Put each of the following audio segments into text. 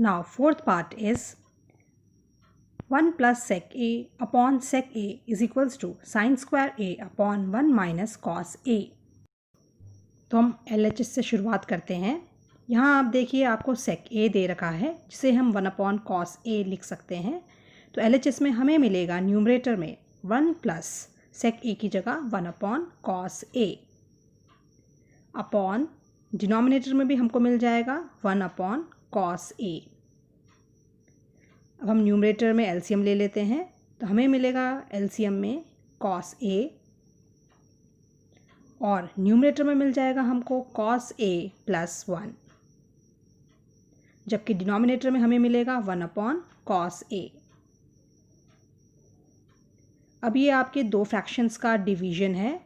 Now fourth part is 1 plus sec a upon sec a is equals to sin square a upon 1 minus cos a। तो हम LHS से शुरुआत करते हैं। यहाँ आप देखिए आपको sec a दे रखा है जिसे हम 1 अपॉन cos a लिख सकते हैं। तो LHS में हमें मिलेगा न्यूमरेटर में 1 प्लस sec a की जगह 1 upon cos a upon denominator में भी हमको मिल जाएगा 1 अपॉन cos a। अब हम न्यूमरेटर में एलसीएम ले लेते हैं तो हमें मिलेगा एलसीएम में cos a और न्यूमरेटर में मिल जाएगा हमको cos a प्लस 1, जबकि डिनोमिनेटर में हमें मिलेगा 1 अपॉन cos a। अब ये आपके दो फ्रैक्शंस का डिवीजन है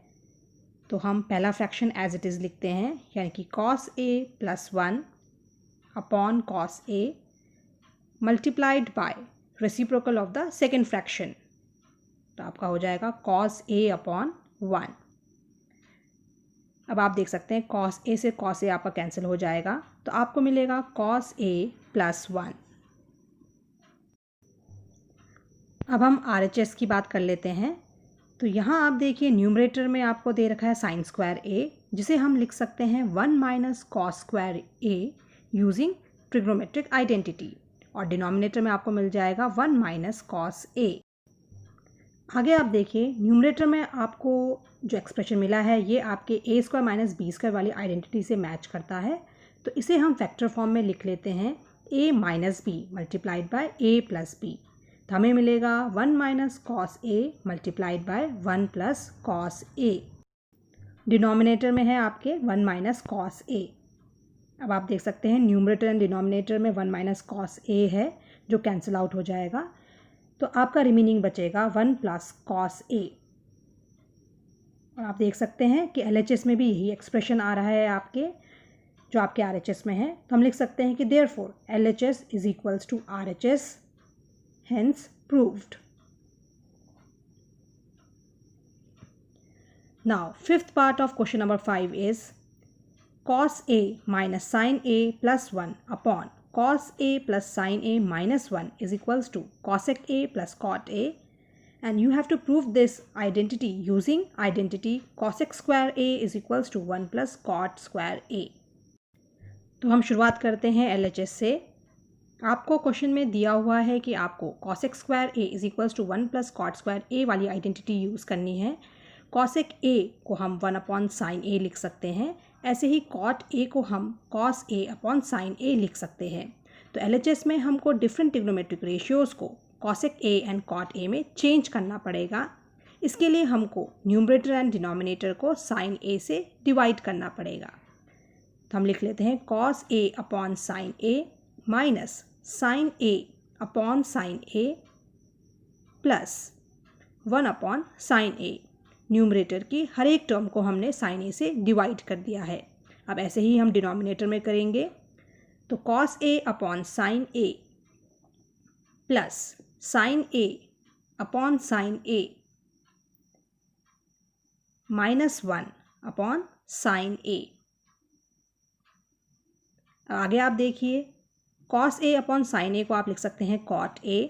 तो हम पहला फ्रैक्शन एज इट इज़ लिखते हैं, यानी कि cos a plus 1 upon cos a multiplied bye reciprocal of the second fraction, तो आपका हो जाएगा cos a अपॉन 1। अब आप देख सकते हैं cos a से cos a आपका कैंसिल हो जाएगा तो आपको मिलेगा cos a प्लस 1। अब हम RHS की बात कर लेते हैं तो यहाँ आप देखिए न्यूमरेटर में आपको दे रखा है साइन स्क्वायर a, जिसे हम लिख सकते हैं 1 minus cos square a using trigonometric identity, और डिनोमिनेटर में आपको मिल जाएगा 1 माइनस कॉस a। आगे आप देखिए न्यूमरेटर में आपको जो एक्सप्रेशन मिला है ये आपके a square minus b square वाली आइडेंटिटी से मैच करता है, तो इसे हम फैक्टर फॉर्म में लिख लेते हैं a minus B multiplied by a plus B. तो हमें मिलेगा 1 minus cos a multiplied by 1 plus cos a। Denominator में है आपके 1 माइनस कॉस a। अब आप देख सकते हैं न्यूमरेटर एंड डिनोमिनेटर में 1 माइनस कॉस a है जो कैंसिल आउट हो जाएगा, तो आपका रिमेनिंग बचेगा 1 प्लस कॉस a। और आप देख सकते हैं कि LHS में भी यही एक्सप्रेशन आ रहा है आपके जो आपके RHS में है, तो हम लिख सकते हैं कि therefore LHS is equals to RHS, hence proved. Now fifth part of question number 5 is cos a minus sin a plus 1 upon cos a plus sin a minus 1 is equals to cosec a plus cot a, and you have to prove this identity using identity cosec square a is equals to 1 plus cot square a। तो हम शुरुआत करते हैं LHS से। आपको question में दिया हुआ है कि आपको cosec square a is equals to 1 plus cot square a वाली आइडेंटिटी यूज़ करनी है। cosec a को हम 1 अपॉन साइन a लिख सकते हैं, ऐसे ही cot a को हम cos a upon sine a लिख सकते हैं। तो LHS में हमको डिफरेंट ट्रिग्नोमेट्रिक रेशियोज़ को cosec a and cot a में चेंज करना पड़ेगा। इसके लिए हमको न्यूमरेटर एंड डिनोमिनेटर को साइन a से डिवाइड करना पड़ेगा। तो हम लिख लेते हैं cos a upon sine a minus sine a upon sine a plus 1 upon sine a। Numerator की हर एक टर्म को हमने साइन a से डिवाइड कर दिया है। अब ऐसे ही हम डिनोमिनेटर में करेंगे तो cos a upon sine a plus sine a upon sine a minus 1 upon sine a। आगे आप देखिए cos a upon sine a को आप लिख सकते हैं cot a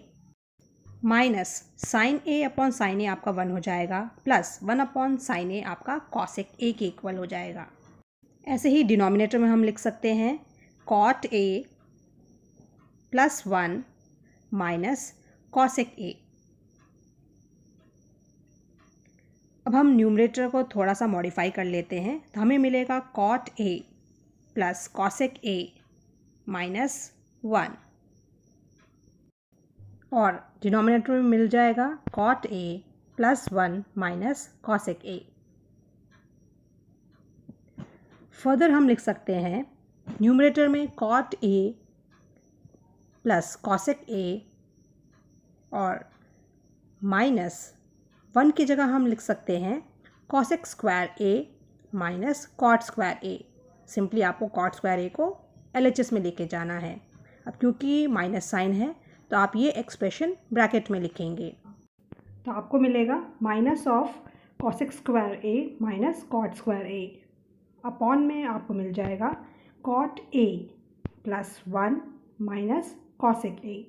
minus sine a upon sine a आपका 1 हो जाएगा प्लस 1 अपॉन साइन a आपका cosec a के इक्वल हो जाएगा। ऐसे ही डिनोमिनेटर में हम लिख सकते हैं cot a plus 1 minus cosec a। अब हम न्यूमरेटर को थोड़ा सा मॉडिफाई कर लेते हैं तो हमें मिलेगा cot a plus cosec a minus 1, और डिनोमिनेटर में मिल जाएगा cot a plus 1 minus cosec a। Further हम लिख सकते हैं न्यूमरेटर में cot a plus cosec a और माइनस 1 की जगह हम लिख सकते हैं cosec square a minus cot square a। Simply आपको cot स्क्वायर a को LHS में लेके जाना है। अब क्योंकि माइनस साइन है तो आप ये एक्सप्रेशन ब्रैकेट में लिखेंगे, तो आपको मिलेगा minus of cosec square a minus cot square a upon में आपको मिल जाएगा cot a plus 1 minus cosec ए।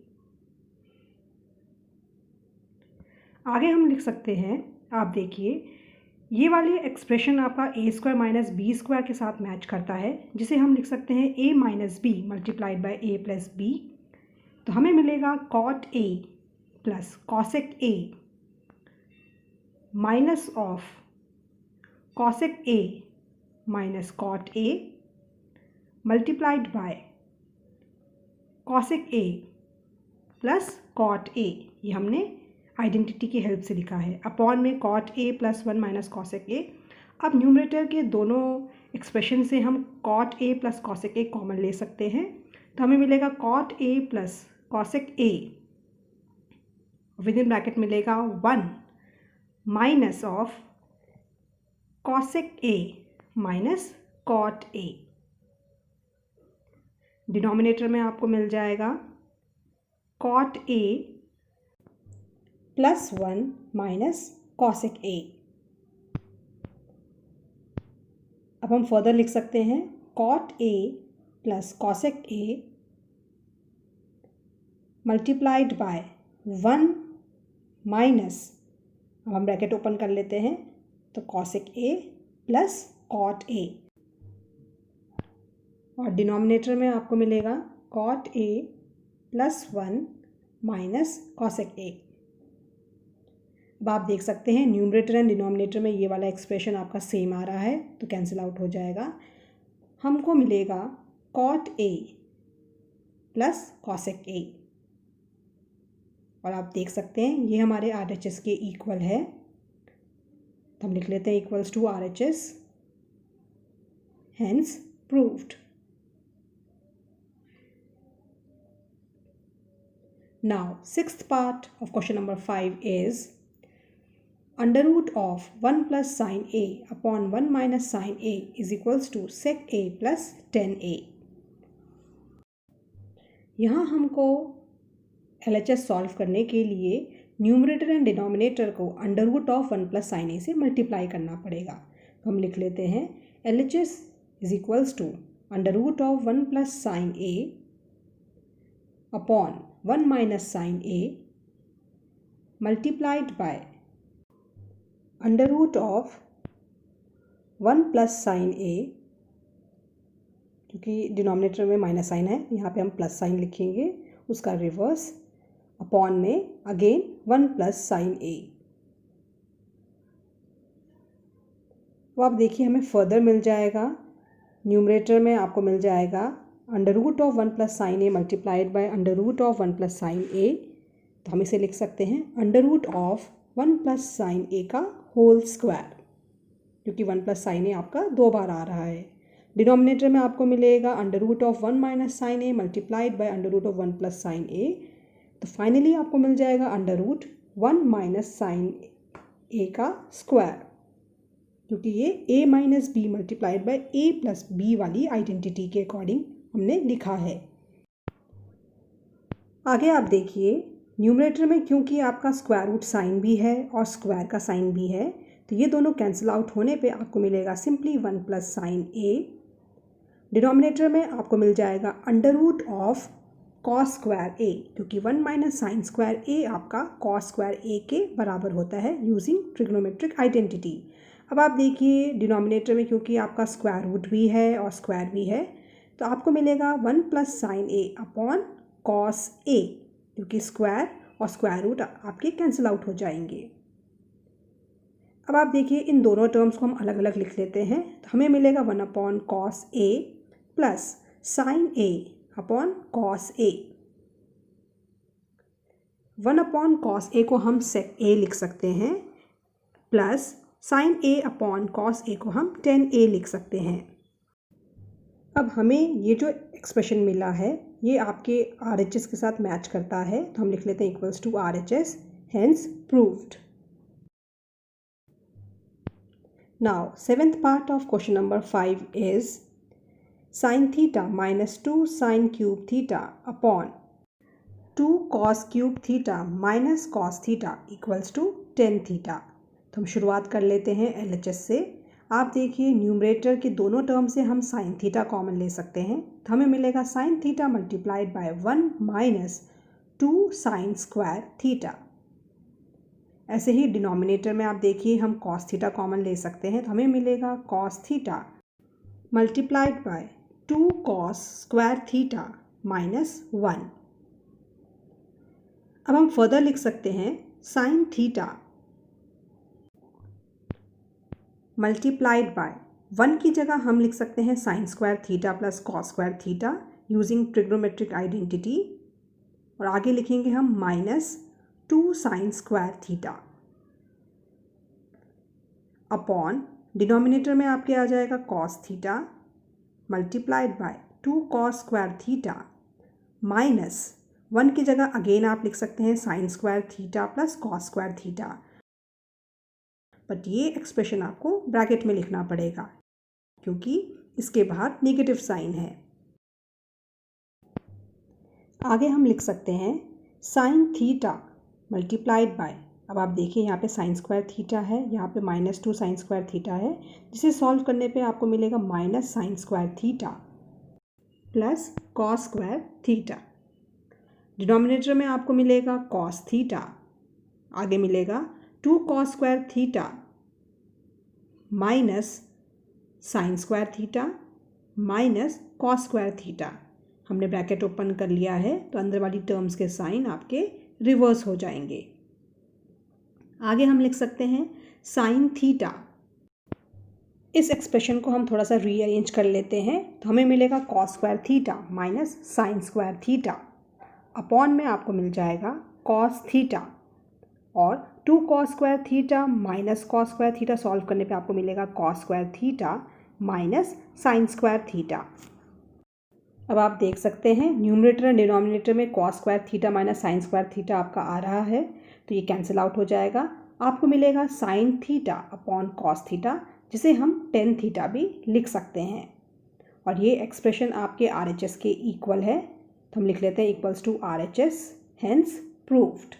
आगे हम लिख सकते हैं, आप देखिए ये वाली एक्सप्रेशन आपका ए स्क्वायर माइनस बी स्क्वायर के साथ मैच करता है, जिसे हम लिख सकते हैं A minus B multiplied by A plus B. तो हमें मिलेगा cot A plus cosec A minus of cosec A minus cot A multiplied by cosec A plus cot A. ये हमने आइडेंटिटी की हेल्प से लिखा है, अपॉन में cot A plus 1 minus cosec a. अब न्यूमरेटर के दोनों एक्सप्रेशन से हम cot A plus cosec a common ले सकते हैं, तो हमें मिलेगा cot A plus cosec a, with in bracket मिलेगा 1 minus of cosec A minus cot a. Denominator में आपको मिल जाएगा cot A plus 1 minus cosec a. अब हम फर्दर लिख सकते हैं cot A plus cosec A multiplied by 1 minus, अब हम ब्रैकेट ओपन कर लेते हैं, तो cosec A plus cot a, और डिनोमिनेटर में आपको मिलेगा cot A plus 1 minus cosec a. अब आप देख सकते हैं न्यूमरेटर एंड डिनोमिनेटर में ये वाला एक्सप्रेशन आपका सेम आ रहा है, तो कैंसिल आउट हो जाएगा। हमको मिलेगा cot A plus cosec A, और आप देख सकते हैं ये हमारे RHS के इक्वल है, तो हम लिख लेते हैं equals to RHS, hence proved. Now, sixth part of question number 5 is under root of 1 plus sin A upon 1 minus sin A is equals to sec A plus 10A। यहाँ हमको LHS solve करने के लिए numerator and denominator को under root of 1 plus sine A से multiply करना पड़ेगा। तो हम लिख लेते हैं LHS is equals to under root of 1 plus sine A upon 1 minus sine A multiplied by under root of 1 plus sine A, क्योंकि डिनोमिनेटर में माइनस साइन है, यहाँ पे हम प्लस साइन लिखेंगे, उसका रिवर्स, अपॉन में अगेन 1 प्लस साइन ए। तो आप देखिए हमें फर्दर मिल जाएगा, न्यूमरेटर में आपको मिल जाएगा under root of 1 plus sine A multiplied by under root of 1 plus sine A. तो हम इसे लिख सकते हैं under root of 1 plus sine A का होल स्क्वायर, क्योंकि 1 प्लस साइन ए आपका 2 बार आ रहा है। डिनोमिनेटर में आपको मिलेगा under root of 1 minus sine A multiplied by under root of 1 plus sine A. तो फाइनली आपको मिल जाएगा under root 1 minus sine A का स्क्वायर, क्योंकि ये a minus B multiplied by a plus B वाली आइडेंटिटी के अकॉर्डिंग हमने लिखा है। आगे आप देखिए न्यूमरेटर में क्योंकि आपका स्क्वायर रूट साइन भी है और स्क्वायर का साइन भी है, तो ये दोनों कैंसिल आउट होने पे आपको मिलेगा simply 1 plus sine A. Denominator में आपको मिल जाएगा under root of cos square A, क्योंकि 1 माइनस साइन स्क्वायर ए आपका कॉस स्क्वायर ए के बराबर होता है यूजिंग ट्रिग्नोमेट्रिक आइडेंटिटी। अब आप देखिए डिनोमिनेटर में क्योंकि आपका स्क्वायर रूट भी है और स्क्वायर भी है, तो आपको मिलेगा 1 plus sine A upon cos A, क्योंकि स्क्वायर और स्क्वायर रूट आपके कैंसिल आउट हो जाएंगे। अब आप देखिए इन दोनों टर्म्स को हम अलग अलग लिख लेते हैं, तो हमें मिलेगा 1 upon cos A plus sine A upon cos A. 1 upon cos A को हम सेक ए लिख सकते हैं, plus sine A upon cos A को हम टेन ए लिख सकते हैं। अब हमें ये जो एक्सप्रेशन मिला है ये आपके RHS के साथ मैच करता है, तो हम लिख लेते हैं equals to RHS, hence proved. Now seventh part of question number 5 is sine theta minus 2 sine cube theta upon 2 cos cube theta minus cos theta equals to 10 theta. तो हम शुरुआत कर लेते हैं LHS से। आप देखिए न्यूमरेटर के दोनों टर्म से हम साइन थीटा कॉमन ले सकते हैं, तो हमें मिलेगा sine theta multiplied by 1 minus 2 sine square theta. ऐसे ही डिनोमिनेटर में आप देखिए हम कॉस थीटा कॉमन ले सकते हैं, तो हमें मिलेगा cos theta multiplied by 2 cos square theta minus 1। अब हम फर्दर लिख सकते हैं साइन थीटा मल्टीप्लाइड बाय 1 की जगह हम लिख सकते हैं sine square theta plus cos square theta using trigonometric identity, और आगे लिखेंगे हम minus 2 sine square theta upon denominator में आपके आ जाएगा cos theta multiplied by 2 cos square theta minus 1 की जगह अगेन आप लिख सकते हैं sine square theta plus cos square theta, but ये एक्सप्रेशन आपको ब्रैकेट में लिखना पड़ेगा क्योंकि इसके बाहर नेगेटिव साइन है। आगे हम लिख सकते हैं साइन थीटा मल्टीप्लाइड बाय, अब आप देखिए यहाँ पे साइन स्क्वायर थीटा है, यहाँ पे माइनस 2 साइन स्क्वायर थीटा है, जिसे सॉल्व करने पे आपको मिलेगा minus sine square theta plus cos square theta. Denominator में आपको मिलेगा कॉस थीटा, आगे मिलेगा 2 cos square theta minus sine square theta minus cos square theta. हमने ब्रैकेट ओपन कर लिया है तो अंदर वाली टर्म्स के साइन आपके रिवर्स हो जाएंगे। आगे हम लिख सकते हैं साइन थीटा, इस एक्सप्रेशन को हम थोड़ा सा रीअरेंज कर लेते हैं, तो हमें मिलेगा cos square theta minus sine square theta upon में आपको मिल जाएगा कॉस थीटा, और 2 cos square theta minus cos square theta solve करने पे आपको मिलेगा cos square theta minus sine square theta. अब आप देख सकते हैं न्यूमरेटर एंड डिनोमिनेटर में cos square theta minus sine square theta आपका आ रहा है, तो ये कैंसिल आउट हो जाएगा। आपको मिलेगा sine theta upon cos theta, जिसे हम टेन थीटा भी लिख सकते हैं, और ये एक्सप्रेशन आपके RHS के इक्वल है, तो हम लिख लेते हैं equals to RHS, hence proved.